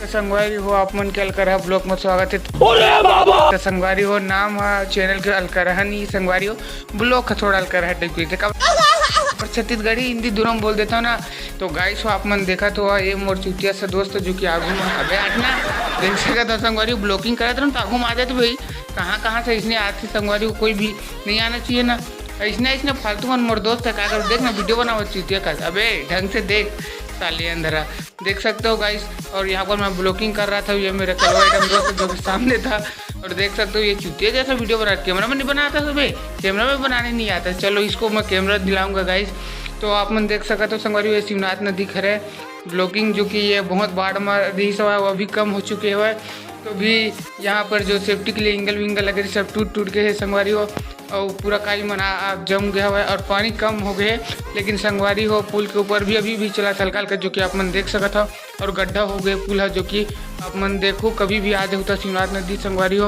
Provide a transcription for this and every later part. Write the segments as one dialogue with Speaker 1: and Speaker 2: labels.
Speaker 1: तो संगवारी हो आप मन के अलकरहा ब्लॉग में स्वागत है। तो संगवारी हो नाम है चैनल के अलकरहा नहीं संगवारी हो ब्लॉग का थोड़ा अलकरहा पर छत्तीसगढ़ी हिंदी दोनों में बोल देता हूँ ना। तो गाइस हो आप मन देखा तो ये मोर चुतिया से दोस्त जो कि आगू में अबे हटना देख सका तो संगवारी ब्लॉगिंग करे तो आगू में आ जाते भाई कहाँ से इसने आती संगवारी को कोई भी नहीं आना चाहिए ना। इसने फालतू मन मोर दोस्त है क्या देख ना वीडियो बनाओ चुतिया का अबे ढंग से देख साले अंधरा देख सकते हो गाइस। और यहाँ पर मैं ब्लॉगिंग कर रहा था ये मेरा कलवा आइटम दोस्त जो सामने था और देख सकते हो ये चुतिया जैसा वीडियो बना कैमरा में नहीं बनाता सुबह कैमरा में बनाने नहीं आता। चलो इसको मैं कैमरा दिलाऊंगा गाइस। तो आप मन देख सका तो संगवारी ये शिवनाथ नदी खरे ब्लॉगिंग जो कि ये बहुत बाढ़ में रही सवा वो अभी कम हो चुके हुए तो भी यहाँ पर जो सेफ्टी के लिए एंगल विंगल लगे सब टूट के है संगवारी हो और पूरा काई मना जम गया हुआ है और पानी कम हो गए लेकिन संगवारी हो पुल के ऊपर भी अभी भी चला हल्का हल्का जो कि आप मन देख सका था और गड्ढा हो गए पुल है जो कि आप मन देखो कभी भी आज होता शिवनाथ नदी संगवारी हो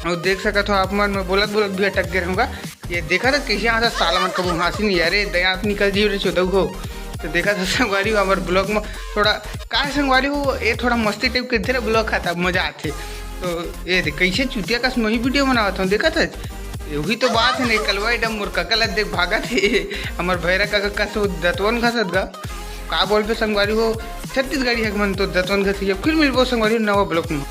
Speaker 1: और देख सका था आप मन में बोलत भी अटक गए रहूँगा। ये देखा था कैसे यहाँ से साला मन कबू हंसी नहीं अरे दया निकल जी रहे चौदह हो तो देखा था संगवारी हो हमारे ब्लॉग में थोड़ा का संगवारी हो ये थोड़ा मस्ती टाइप के थे ब्लॉग खाता मजा आते। तो ये कैसे चुतिया का मैं ही वीडियो बना था देखा था वही तो बात है नहीं कलवा एकदम मुर्का कल देख भागा थे हमारे भैरा का कस दतवन घसत गा का बोल पे संगवारी हो छत्तीसगढ़ी है मन तो दतवन घसी फिर मिलबो संगवारी नवा ब्लॉग में।